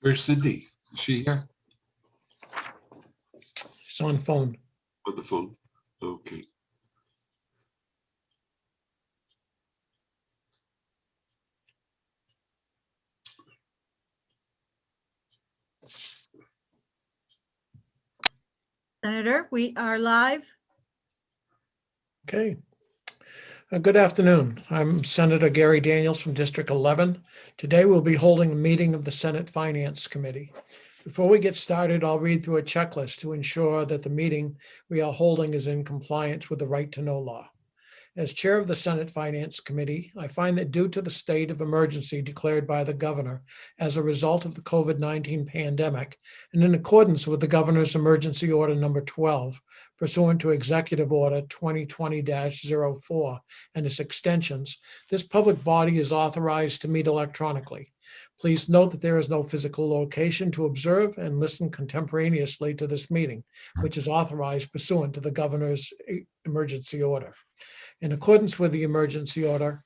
Where's Cindy? Is she here? She's on phone. On the phone? Okay. Senator, we are live. Okay. Good afternoon. I'm Senator Gary Daniels from District 11. Today we'll be holding a meeting of the Senate Finance Committee. Before we get started, I'll read through a checklist to ensure that the meeting we are holding is in compliance with the right to know law. As chair of the Senate Finance Committee, I find that due to the state of emergency declared by the governor as a result of the COVID-19 pandemic, and in accordance with the governor's emergency order number 12, pursuant to Executive Order 2020-04 and its extensions, this public body is authorized to meet electronically. Please note that there is no physical location to observe and listen contemporaneously to this meeting, which is authorized pursuant to the governor's emergency order. In accordance with the emergency order,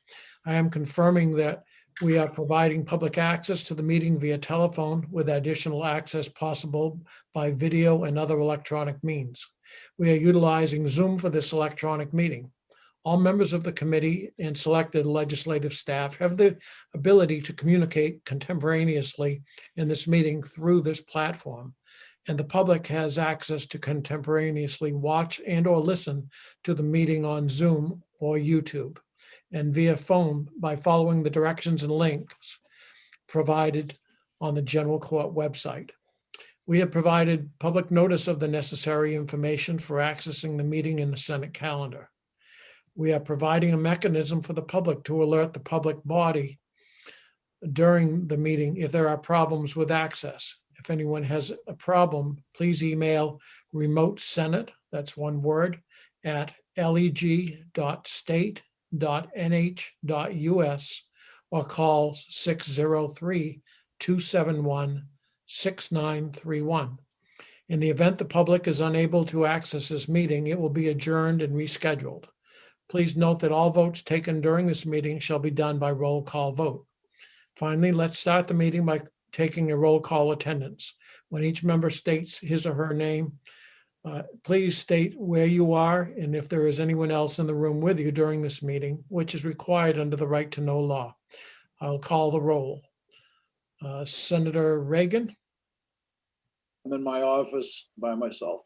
I am confirming that we are providing public access to the meeting via telephone with additional access possible by video and other electronic means. We are utilizing Zoom for this electronic meeting. All members of the committee and selected legislative staff have the ability to communicate contemporaneously in this meeting through this platform, and the public has access to contemporaneously watch and or listen to the meeting on Zoom or YouTube and via phone by following the directions and links provided on the General Court website. We have provided public notice of the necessary information for accessing the meeting in the Senate calendar. We are providing a mechanism for the public to alert the public body during the meeting if there are problems with access. If anyone has a problem, please email remotesenate, that's one word, at leg.state.nh.us or call 603-271-6931. In the event the public is unable to access this meeting, it will be adjourned and rescheduled. Please note that all votes taken during this meeting shall be done by roll call vote. Finally, let's start the meeting by taking a roll call attendance. When each member states his or her name, please state where you are and if there is anyone else in the room with you during this meeting, which is required under the right to know law. I'll call the roll. Senator Reagan. I'm in my office by myself.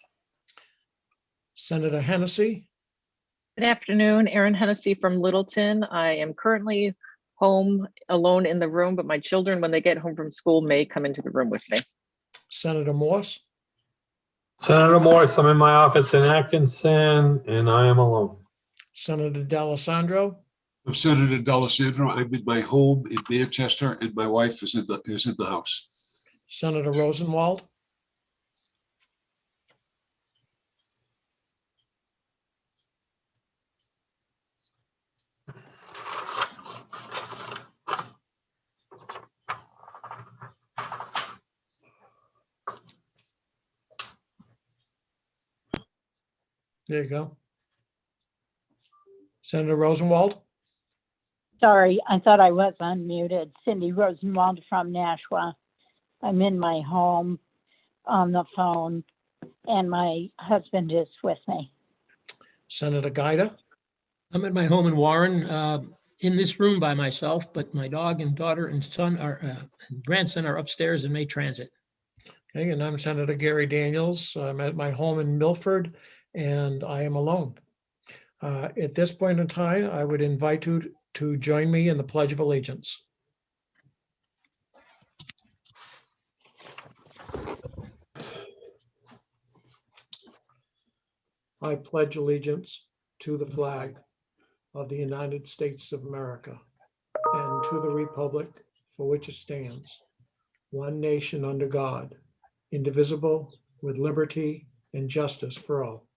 Senator Hennessy. Good afternoon, Erin Hennessy from Littleton. I am currently home alone in the room, but my children, when they get home from school, may come into the room with me. Senator Morse. Senator Morse, I'm in my office in Atkinson and I am alone. Senator D'Alessandro. I'm Senator D'Alessandro. I'm in my home in Manchester and my wife is in the house. Senator Rosenwald. There you go. Senator Rosenwald. Sorry, I thought I was unmuted. Cindy Rosenwald from Nashua. I'm in my home on the phone and my husband is with me. Senator Gaida. I'm at my home in Warren, in this room by myself, but my dog and daughter and son are, and grandson are upstairs in May Transit. Okay, and I'm Senator Gary Daniels. I'm at my home in Milford and I am alone. At this point in time, I would invite you to join me in the Pledge of Allegiance. I pledge allegiance to the flag of the United States of America and to the republic for which it stands, one nation under God, indivisible, with liberty and justice for all.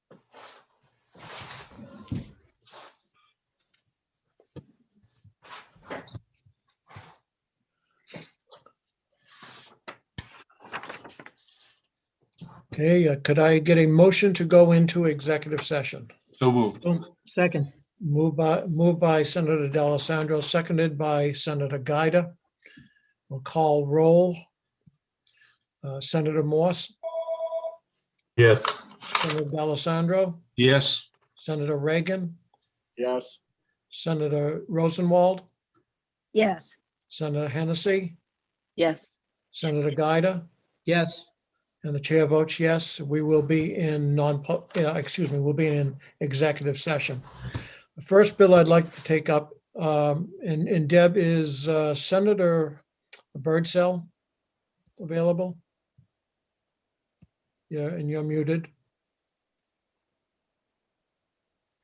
Okay, could I get a motion to go into executive session? So moved. Second. Moved by Senator D'Alessandro, seconded by Senator Gaida. We'll call roll. Senator Morse, Yes. Senator D'Alessandro, Yes, Senator Reagan, Yes, Senator Rosenwald, Yes, Senator Hennessy, Yes, Senator Gaida, Yes, and the chair votes yes. We will be in we'll be in executive session. The first bill I'd like to take up, and Deb, is Senator Birdsell available? Yeah, and you're muted.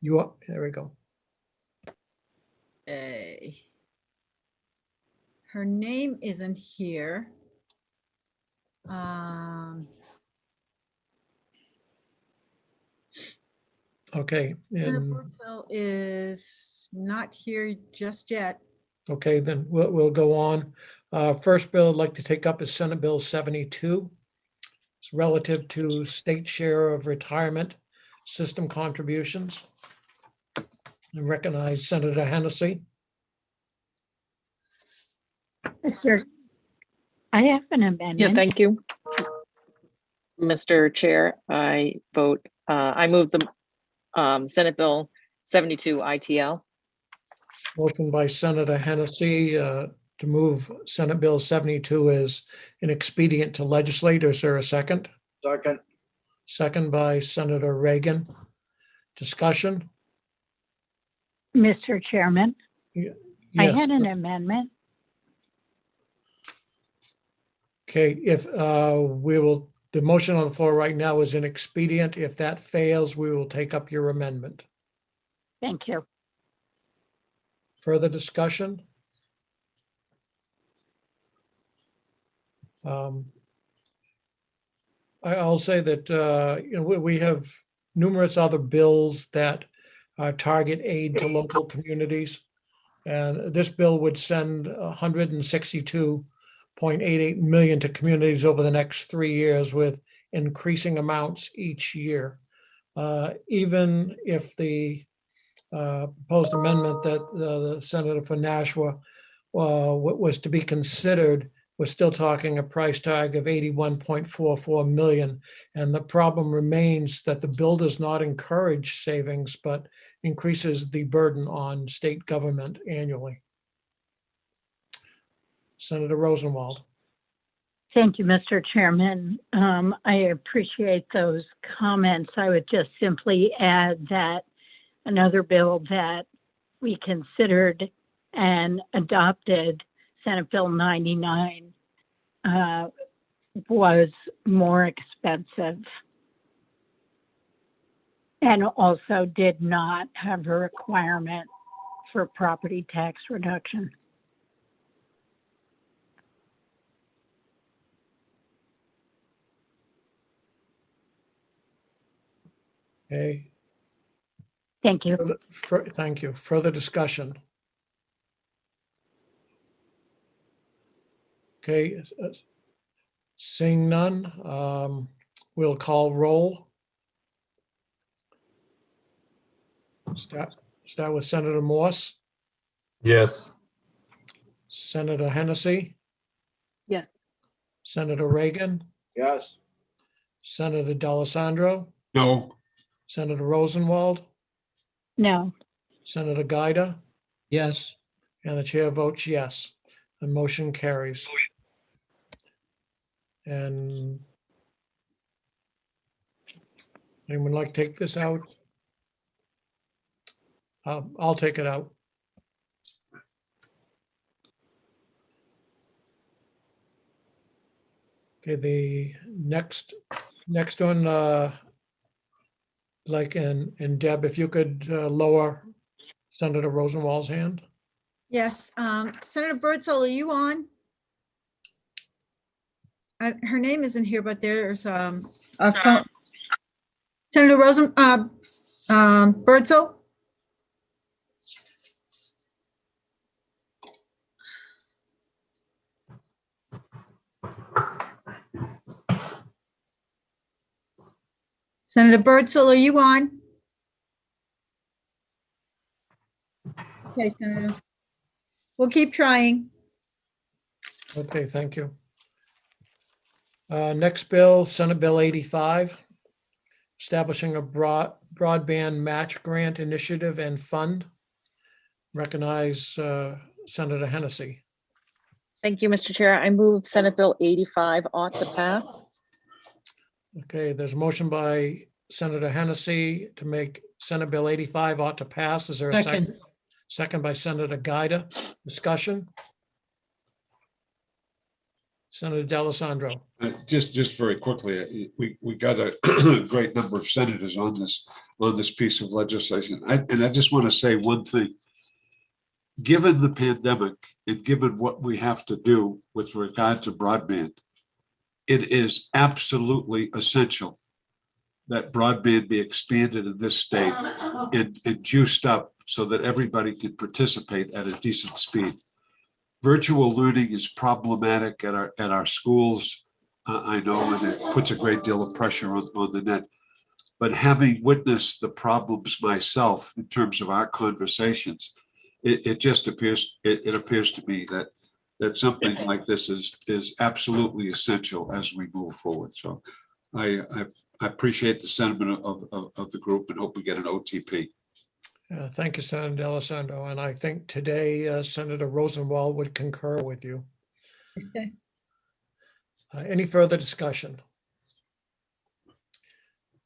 You are, there we go. Okay. Her name isn't here. Okay, Senator and Burtsell is not here just yet. okay, then we'll go on. First bill I'd like to take up is Senate Bill 72. It's relative to state share of retirement system contributions. I recognize Senator Hennessy. Mr. I have an amendment. yeah, thank you. Mr. Chair, I move the Senate Bill 72 ITL. Motion by Senator Hennessy to move Senate Bill 72 as an expedient to legislate. Is there a second? second, Second by Senator Reagan. Discussion? Mr. Chairman, I Yes. had an amendment. Okay, if the motion on the floor right now is an expedient. If that fails, we will take up your amendment. Thank you. Further discussion? I'll say that, we have numerous other bills that target aid to local communities. And this bill would send 162.88 million to communities over the next 3 years with increasing amounts each year. Even if the proposed amendment that the senator for Nashua was to be considered, we're still talking a price tag of 81.44 million. And the problem remains that the bill does not encourage savings, but increases the burden on state government annually. Senator Rosenwald. Thank you, Mr. Chairman. I appreciate those comments. I would just simply add that another bill that we considered and adopted, Senate Bill 99, was more expensive and also did not have a requirement for property tax reduction. Okay. Thank you. Thank you. Further discussion? Okay. Seeing none, we'll call roll. Start with Senator Morse, Yes. Senator Hennessy, Yes, Senator Reagan, yes, Senator D'Alessandro, no, Senator Rosenwald, No, Senator Gaida, yes, and the chair votes yes. The motion carries. And anyone like to take this out? I'll take it out. Okay, the next one, and Deb, if you could lower Senator Rosenwald's hand. Yes, Senator Birdsell, are you on? Her name isn't here, but there's a phone. Senator Birdsell? Senator Birdsell, are you on? Okay, Senator. We'll keep trying. Okay, thank you. Next bill, Senate Bill 85, establishing a broadband match grant initiative and fund. Recognize Senator Hennessy. Thank you, Mr. Chair. I move Senate Bill 85 ought to pass. Okay, there's a motion by Senator Hennessy to make Senate Bill 85 ought to pass. Is there a second? Second. Second by Senator Gaida. Discussion? Senator D'Alessandro. Just very quickly, we got a great number of senators on this piece of legislation. And I just want to say one thing. Given the pandemic and given what we have to do with regard to broadband, it is absolutely essential that broadband be expanded in this state and juiced up so that everybody can participate at a decent speed. Virtual learning is problematic at our schools, I know, and it puts a great deal of pressure on the net. But having witnessed the problems myself in terms of our conversations, it just appears to me that something like this is absolutely essential as we move forward. So I appreciate the sentiment of the group and hope we get an OTP. Thank you, Senator D'Alessandro. And I think today Senator Rosenwald would concur with you. Okay. Any further discussion?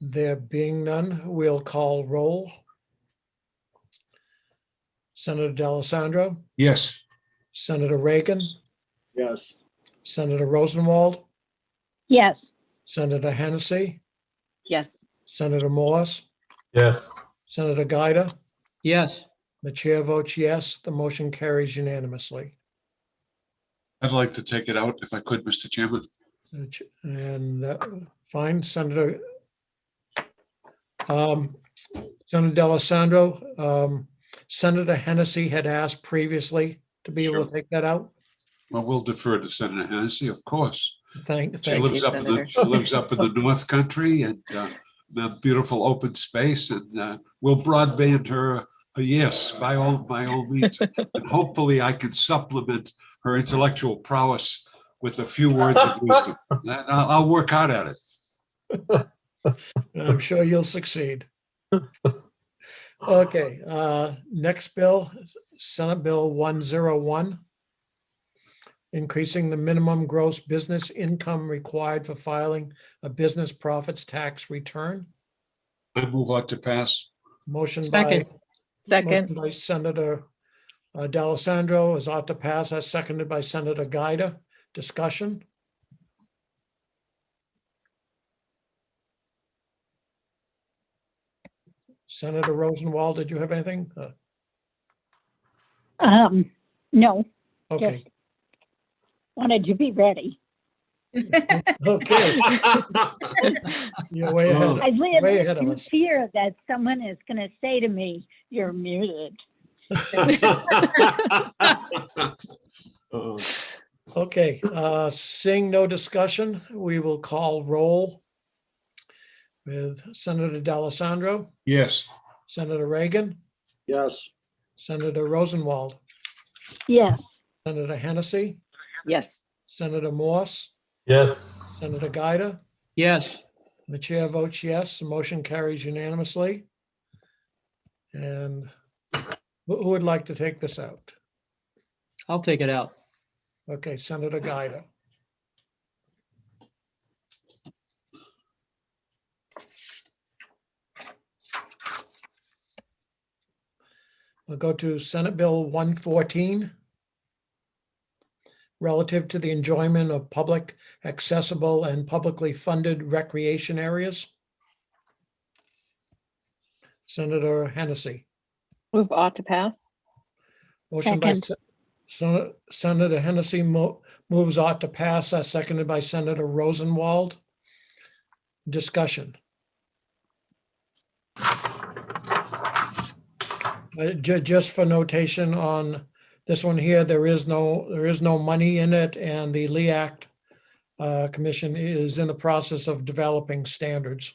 There being none, we'll call roll. Senator D'Alessandro, Yes. Senator Reagan, Yes. Senator Rosenwald, Yes, Senator Hennessy, Yes. Senator Morse, Yes. Senator Gaida. Yes. The chair votes yes. The motion carries unanimously. I'd like to take it out if I could, Mr. Chairman. And fine, Senator. Senator D'Alessandro, Senator Hennessy had asked previously to be able to take that out. Well, we'll defer to Senator Hennessy, of course. Thank She you. lives up in Senator. she lives up in the North Country and the beautiful open space, and we'll broadband her a yes by all means. And hopefully I can supplement her intellectual prowess with a few words of wisdom. I'll work hard at it. I'm sure you'll succeed. Okay, next bill, Senate Bill 101. Increasing the minimum gross business income required for filing a business profits tax return. I move on to pass. Motion Second. Second. by Senator D'Alessandro is ought to pass, as seconded by Senator Gaida. Discussion? Senator Rosenwald, did you have anything? no, Okay, just wanted to be ready. okay. You're way ahead. I live Way ahead of in us. fear that someone is going to say to me, "You're muted." Okay, seeing no discussion, we will call roll with Senator D'Alessandro, Yes. Senator Reagan, Yes. Senator Rosenwald, Yes, Senator Hennessy, Yes. Senator Morse, Yes. Senator Gaida. Yes. The chair votes yes. The motion carries unanimously. And who would like to take this out? I'll take it out. Okay, Senator Gaida. We'll go to Senate Bill 114. Relative to the enjoyment of public, accessible, and publicly funded recreation areas. Senator Hennessy. Move ought to pass. Motion by Senator Hennessy moves ought to pass, as seconded by Senator Rosenwald. Discussion. Just for notation on this one here, there is no money in it, and the LEAC Commission is in the process of developing standards.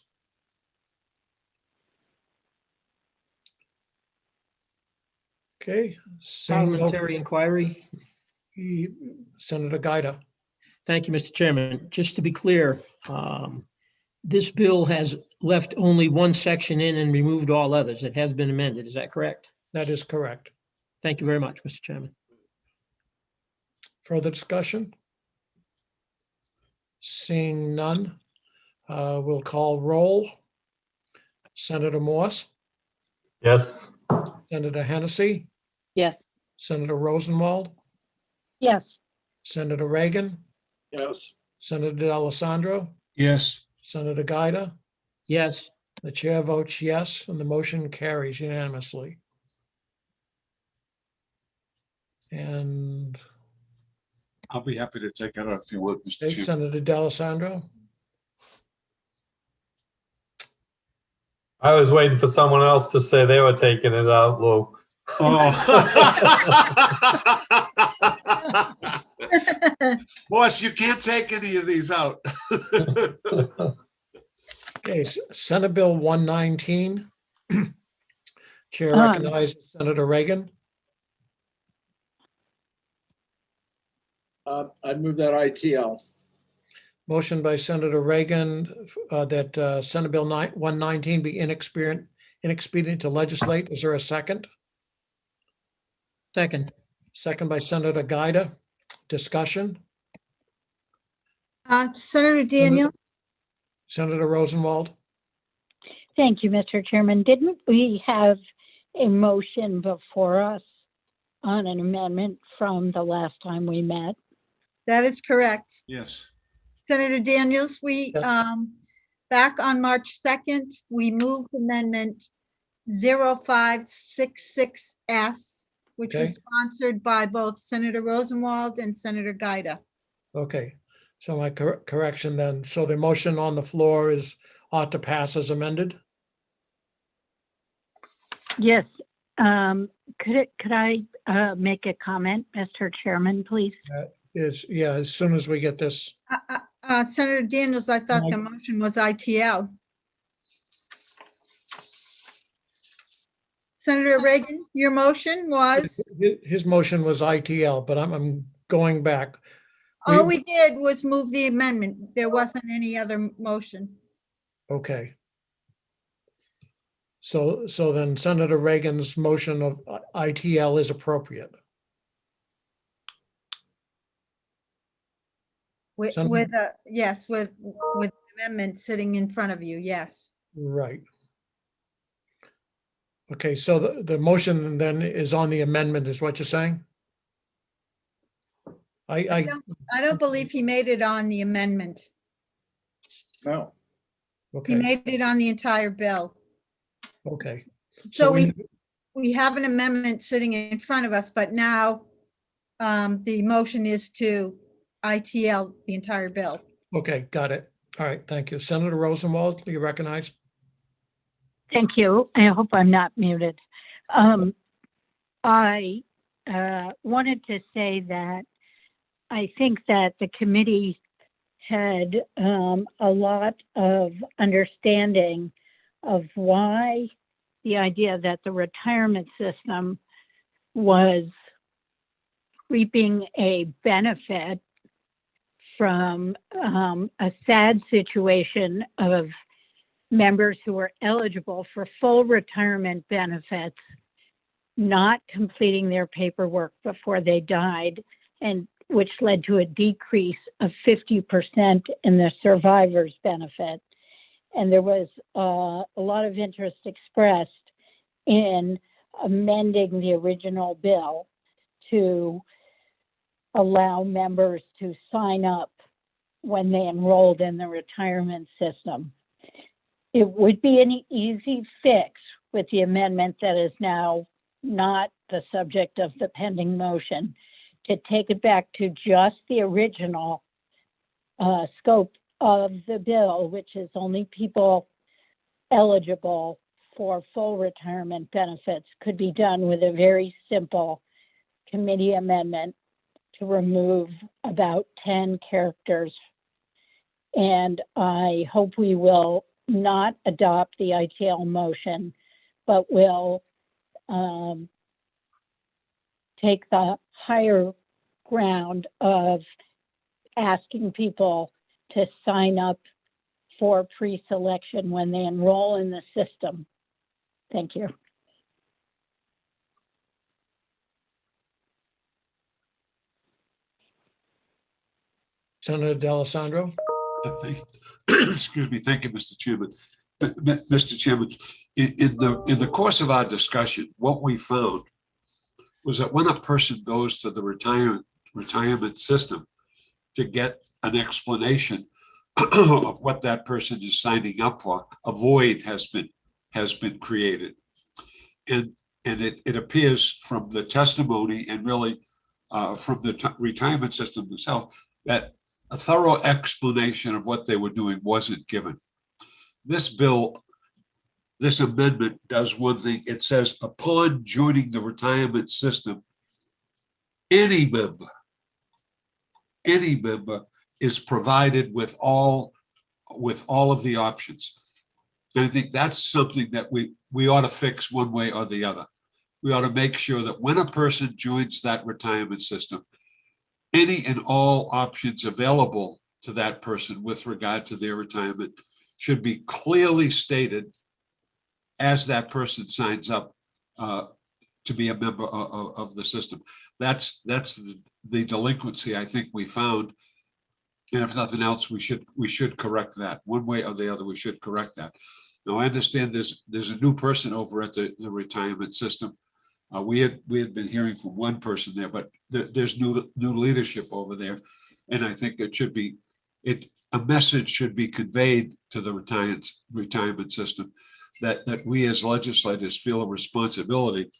Okay. Seeing no- Parliamentary inquiry. Senator Gaida. Thank you, Mr. Chairman. Just to be clear, this bill has left only one section in and removed all others. It has been amended. Is that correct? That is correct. Thank you very much, Mr. Chairman. Further discussion? Seeing none, we'll call roll. Senator Morse, Yes. Senator Hennessy, Yes. Senator Rosenwald, Yes, Senator Reagan, Yes, Senator D'Alessandro, Yes, Senator Gaida. Yes, The chair votes yes, and the motion carries unanimously. And I'll be happy to take it out if you want, Mr. Chairman. Senator D'Alessandro, I was waiting for someone else to say they were taking it out, Lou. Oh. Boss, you can't take any of these out. okay, Senate Bill 119. Chair Um, recognizes Senator Reagan. I'd move that ITL. Motion by Senator Reagan that Senate Bill 119 be inexpedient to legislate. Is there a second? second. Second by Senator Gaida. Discussion. Senator Daniel, Senator Rosenwald. thank you, Mr. Chairman. Didn't we have a motion before us on an amendment from the last time we met? that is correct. Yes. Senator Daniels, we, back on March 2nd, we moved amendment 0566S, which was Okay. sponsored by both Senator Rosenwald and Senator Gaida. Okay, so my correction then, so the motion on the floor is ought to pass as amended? Yes. Could I make a comment, Mr. Chairman, please? Yeah, as soon as we get this, Senator Daniels, I thought the motion was ITL. Senator Reagan, your motion was, his motion was ITL, but I'm going back. all we did was move the amendment. There wasn't any other motion. Okay. So then Senator Reagan's motion of ITL is appropriate. With, yes, with amendment sitting in front of you, yes. Right. Okay, so the motion then is on the amendment, is what you're saying? I don't believe he made it on the amendment. No, He okay, made it on the entire bill. okay. So we have an amendment sitting in front of us, but now the motion is to ITL the entire bill. Okay, got it. All right, thank you. Senator Rosenwald, you recognize? Thank you. I hope I'm not muted. I wanted to say that I think that the committee had a lot of understanding of why the idea that the retirement system was reaping a benefit from a sad situation of members who were eligible for full retirement benefits not completing their paperwork before they died, and which led to a decrease of 50% in the survivor's benefit. And there was a lot of interest expressed in amending the original bill to allow members to sign up when they enrolled in the retirement system. It would be an easy fix with the amendment that is now not the subject of the pending motion to take it back to just the original scope of the bill, which is only people eligible for full retirement benefits, could be done with a very simple committee amendment to remove about 10 characters. And I hope we will not adopt the ITL motion, but will take the higher ground of asking people to sign up for pre-selection when they enroll in the system. Thank you. Senator D'Alessandro. Excuse me. Thank you, Mr. Chairman. Mr. Chairman, in the course of our discussion, what we found was that when a person goes to the retirement system to get an explanation of what that person is signing up for, a void has been created. And it appears from the testimony and really from the retirement system itself that a thorough explanation of what they were doing wasn't given. This bill, this amendment does one thing. It says upon joining the retirement system, any member is provided with all of the options. And I think that's something that we ought to fix one way or the other. We ought to make sure that when a person joins that retirement system, any and all options available to that person with regard to their retirement should be clearly stated as that person signs up to be a member of the system. That's the delinquency I think we found. And if nothing else, we should correct that one way or the other. We should correct that. Now, I understand there's a new person over at the retirement system. We had been hearing from one person there, but there's new leadership over there, and I think a message should be conveyed to the retirement system that we as legislators feel a responsibility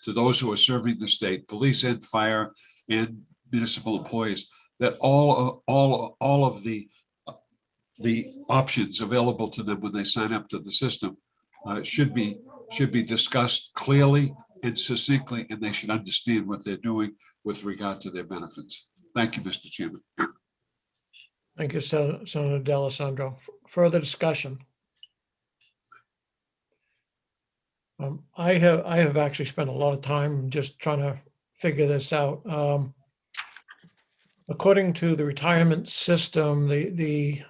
to those who are serving the state, police and fire and municipal employees, that all of the options available to them when they sign up to the system should be discussed clearly and succinctly, and they should understand what they're doing with regard to their benefits. Thank you, Mr. Chairman. Thank you, Senator D'Alessandro. Further discussion? I have actually spent a lot of time just trying to figure this out. According to the retirement system, the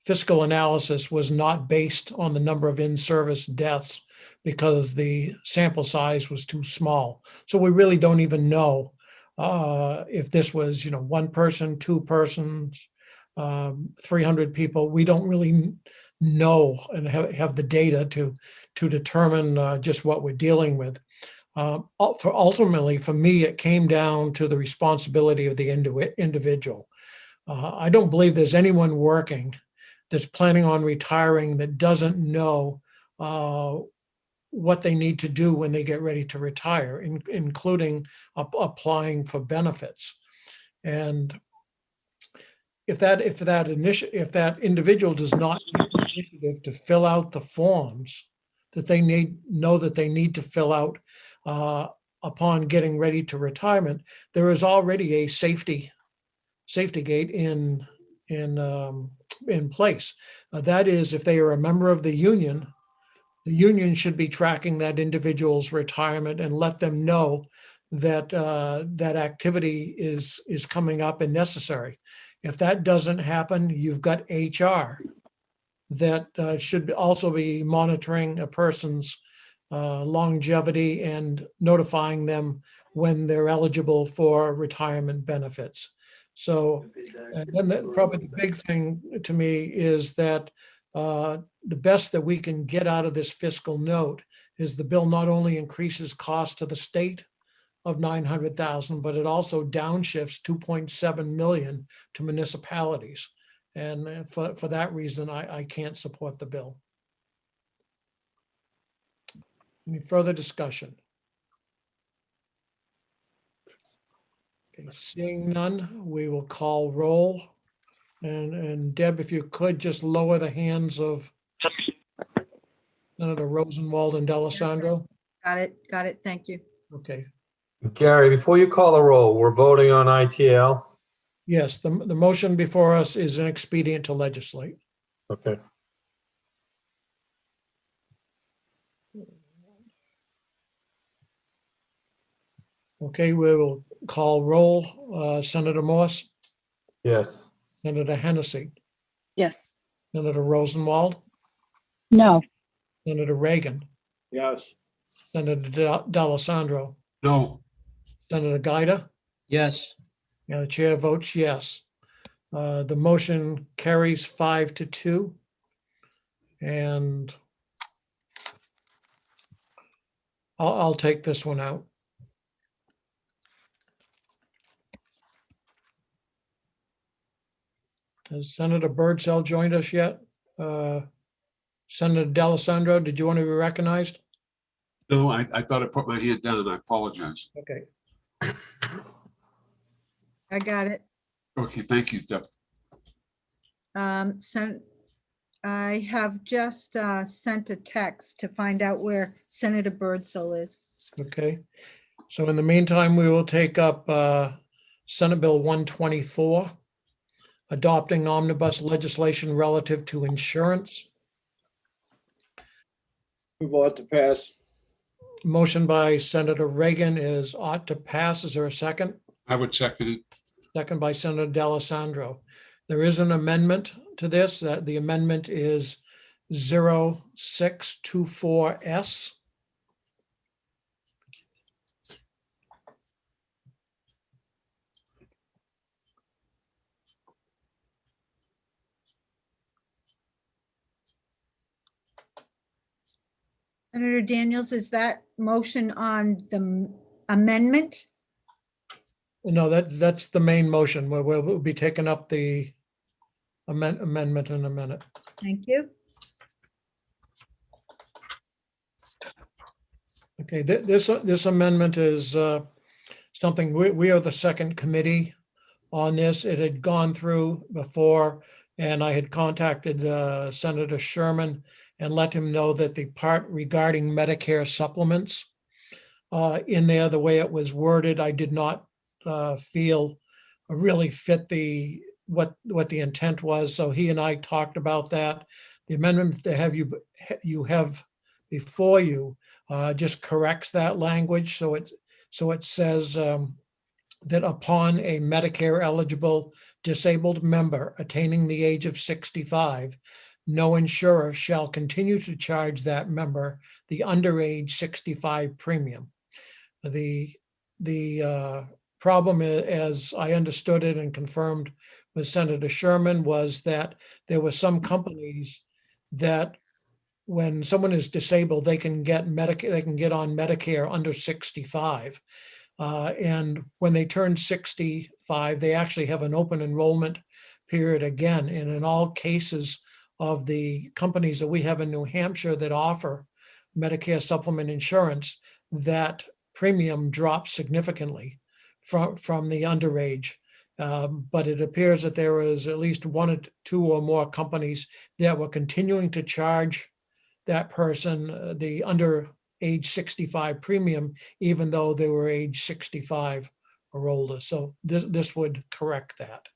fiscal analysis was not based on the number of in-service deaths because the sample size was too small. So we really don't even know if this was, one person, two persons, 300 people. We don't really know and have the data to determine just what we're dealing with. Ultimately, for me, it came down to the responsibility of the individual. I don't believe there's anyone working that's planning on retiring that doesn't know what they need to do when they get ready to retire, including applying for benefits. And if that individual does not have the initiative to fill out the forms that they need to fill out upon getting ready to retirement, there is already a safety gate in place. That is, if they are a member of the union should be tracking that individual's retirement and let them know that that activity is coming up and necessary. If that doesn't happen, you've got HR that should also be monitoring a person's longevity and notifying them when they're eligible for retirement benefits. So, and then probably the big thing to me is that the best that we can get out of this fiscal note is the bill not only increases costs to the state of 900,000, but it also downshifts 2.7 million to municipalities. And for that reason, I can't support the bill. Any further discussion? Okay, seeing none, we will call roll. And Deb, if you could just lower the hands of Senator Rosenwald and D'Alessandro. Got it. Thank you. Okay. Gary, before you call the roll, we're voting on ITL. Yes, the motion before us is an expedient to legislate. Okay. Okay, we will call roll. Senator Morse, Yes. Senator Hennessy, Yes. Senator Rosenwald, No, Senator Reagan, Yes, Senator D'Alessandro, No, Senator Gaida, Yes. and the chair votes yes. The motion carries 5-2. And I'll take this one out. Has Senator Birdsell joined us yet? Senator D'Alessandro, did you want to be recognized? no, I thought I put my hand down. I apologize. Okay, I got it. Okay, thank you, Deb. I have just sent a text to find out where Senator Birdsell is. okay. So in the meantime, we will take up Senate Bill 124, adopting omnibus legislation relative to insurance. move on to pass. Motion by Senator Reagan is ought to pass. Is there a second? I would second it. Second by Senator D'Alessandro. There is an amendment to this, that the amendment is 0624S. Senator Daniels, is that motion on the amendment? No, that's the main motion, where we'll be taking up the amendment in a minute. Thank you. Okay, this amendment is something, we are the second committee on this. It had gone through before, and I had contacted Senator Sherman and let him know that the part regarding Medicare supplements in there, the way it was worded, I did not feel really fit what the intent was. So he and I talked about that. The amendment that you have before you just corrects that language. So it says that upon a Medicare eligible disabled member attaining the age of 65, no insurer shall continue to charge that member the underage 65 premium. The problem, as I understood it and confirmed with Senator Sherman, was that there were some companies that when someone is disabled, they can get on Medicare under 65. And when they turn 65, they actually have an open enrollment period again. And in all cases of the companies that we have in New Hampshire that offer Medicare supplement insurance, that premium drops significantly from the underage. But it appears that there was at least one or two or more companies that were continuing to charge that person the under age 65 premium, even though they were age 65 or older. So this would correct that.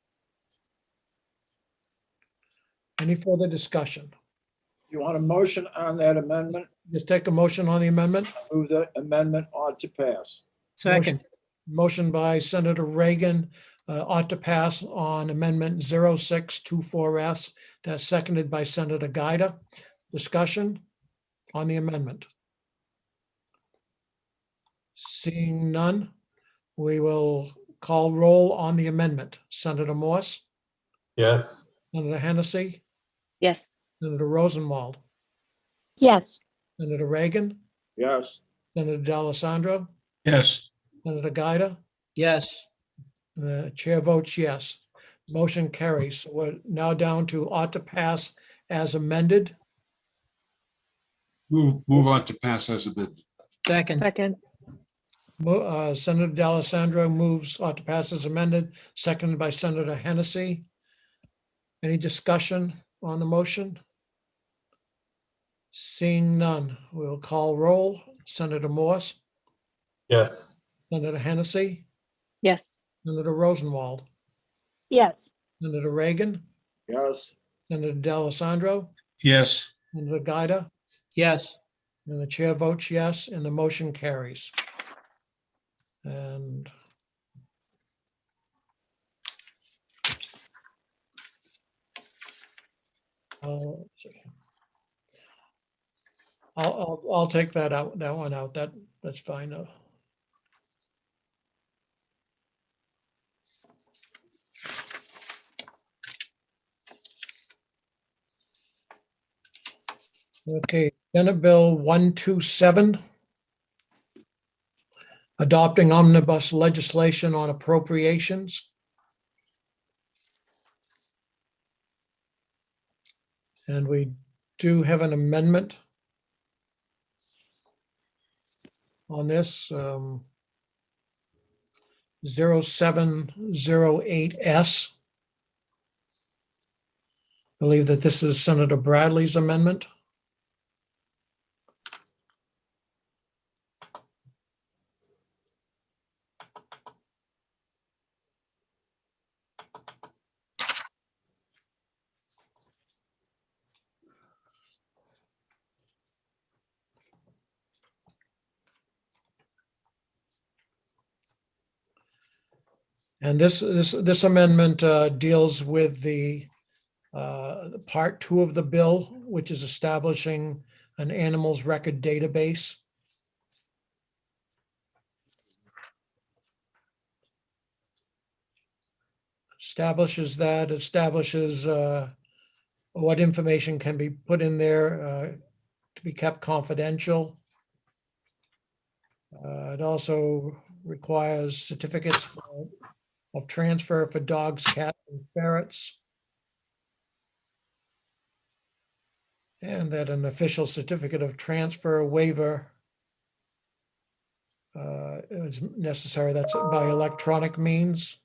Any further discussion? You want a motion on that amendment? Just take a motion on the amendment. Move the amendment on to pass. Second. Motion by Senator Reagan ought to pass on amendment 0624S. That's seconded by Senator Gaida. Discussion on the amendment. Seeing none, we will call roll on the amendment. Senator Morse, Yes. Senator Hennessy, Yes. Senator Rosenwald, yes, Senator Reagan, Yes, Senator D'Alessandro, Yes, Senator Gaida. Yes. The chair votes yes. Motion carries. So we're now down to ought to pass as amended. move on to pass as amended. Second. Second. Senator D'Alessandro moves ought to pass as amended, seconded by Senator Hennessy. Any discussion on the motion? Seeing none, we'll call roll. Senator Morse, Yes. Senator Hennessy, Yes. Senator Rosenwald, yes, Senator Reagan, yes, Senator D'Alessandro, Yes, Senator Gaida, Yes. and the chair votes yes, and the motion carries. And let's see. I'll take that out, that one out. That's fine. Okay, Senate Bill 127. Adopting omnibus legislation on appropriations. And we do have an amendment on this, 0708S. I believe that this is Senator Bradley's amendment. And this amendment deals with the part 2 of the bill, which is establishing an animals record database. Establishes what information can be put in there to be kept confidential. It also requires certificates of transfer for dogs, cats, and ferrets. And that an official certificate of transfer waiver is necessary. That's by electronic means.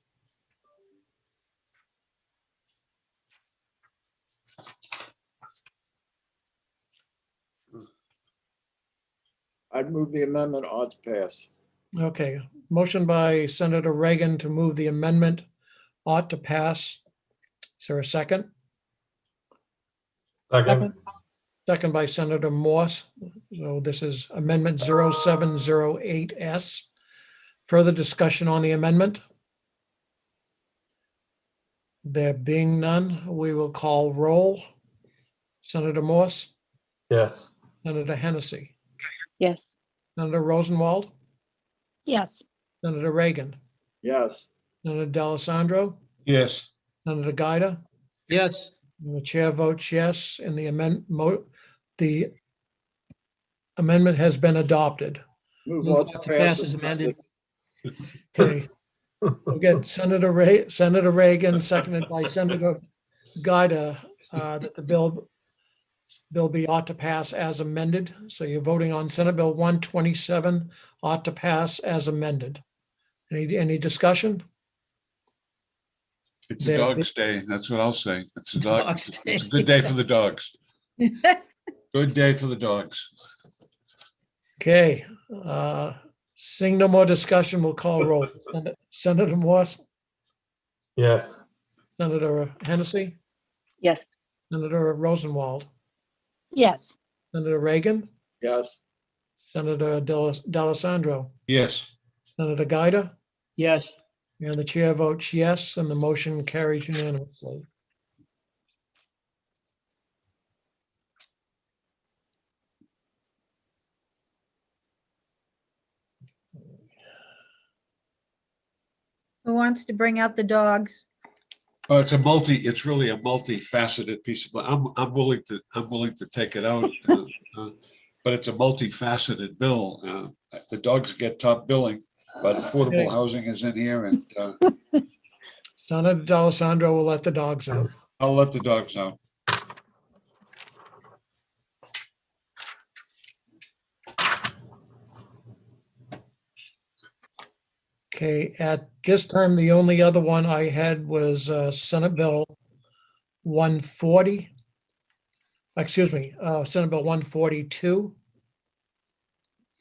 I'd move the amendment ought to pass. Okay, motion by Senator Reagan to move the amendment ought to pass. Is there a second? Second. Second by Senator Morse. So this is Amendment 0708S. Further discussion on the amendment? There being none, we will call roll. Senator Morse, Yes. Senator Hennessy, Yes. Senator Rosenwald, yes, Senator Reagan, Yes, Senator D'Alessandro, Yes, Senator Gaida. Yes, And the chair votes yes, and the amendment has been adopted. move move ought to pass as amended. Okay. Again, Senator Reagan, seconded by Senator Gaida, that the bill be ought to pass as amended. So you're voting on Senate Bill 127 ought to pass as amended. Any discussion? it's a There- dog's day. That's what I'll say. It's a dog. Dog's It's a day. good day for the dogs. Good day for the dogs. Okay, seeing no more discussion, we'll call roll. Senator Morse, Yes. Senator Hennessy, Yes. Senator Rosenwald, yes, Senator Reagan, yes, Senator D'Alessandro, Yes, Senator Gaida, Yes, and the chair votes yes, and the motion carries unanimously. Who wants to bring out the dogs? oh, it's really a multifaceted piece of, I'm willing to take it out. But it's a multifaceted bill. The dogs get top billing, but affordable Okay. housing is in here, and Senator D'Alessandro will let the dogs out. I'll let the dogs out. Okay, at this time, the only other one I had was Senate Bill 140. Excuse me, Senate Bill 142.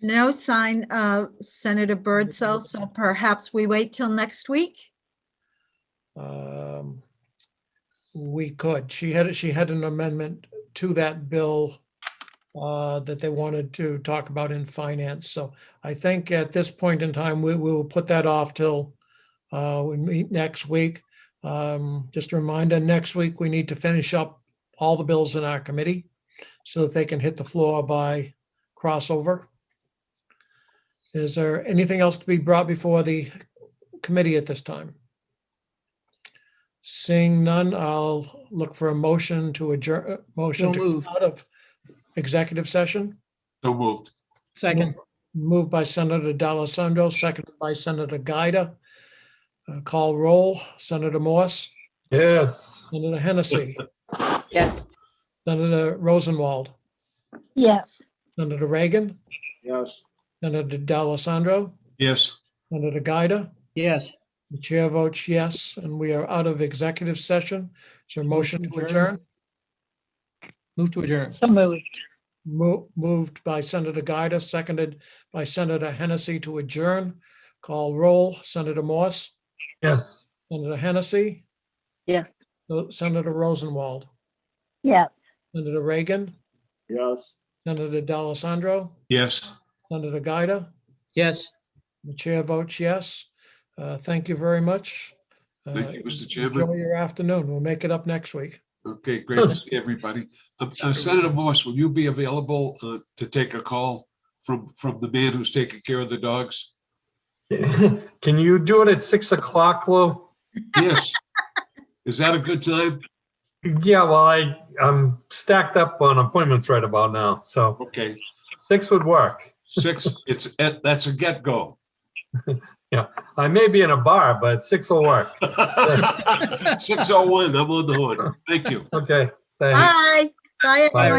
No sign of Senator Birdsell, so perhaps we wait till next week. We could. She had an amendment to that bill that they wanted to talk about in finance. So I think at this point in time, we will put that off till we meet next week. Just a reminder, next week, we need to finish up all the bills in our committee so that they can hit the floor by crossover. Is there anything else to be brought before the committee at this time? Seeing none, I'll look for a motion to adjourn, motion So to moved. come out of executive session. So moved. Second, Moved by Senator D'Alessandro, seconded by Senator Gaida. Call roll, Senator Morse, Yes. Senator Hennessy, Yes. Senator Rosenwald, Yes. Senator Reagan, Yes. Senator D'Alessandro, Yes. Senator Gaida. yes. The chair votes yes, and we are out of executive session. Is there a motion to adjourn? Move to adjourn. So moved. Moved by Senator Gaida, seconded by Senator Hennessy to adjourn. Call roll, Senator Morse, Yes. Senator Hennessy, Yes. Senator Rosenwald, Yes. Senator Reagan, Yes. Senator D'Alessandro, Yes. Senator Gaida. Yes. The chair votes yes. Thank you very much. Thank you, Mr. Chairman. Enjoy your afternoon. We'll make it up next week. Okay, great to see everybody. Senator Morse, will you be available to take a call from the man who's taking care of the dogs? Can you do it at 6 o'clock, Lou? Yes. Is that a good time? Yeah, well, I'm stacked up on appointments right about now, so Okay, 6 would work. 6, that's a get-go. I may be in a bar, but 6 will work. 6:01, I'm on the horn. Thank you. Okay, thanks. Bye. Bye, Bye. everyone.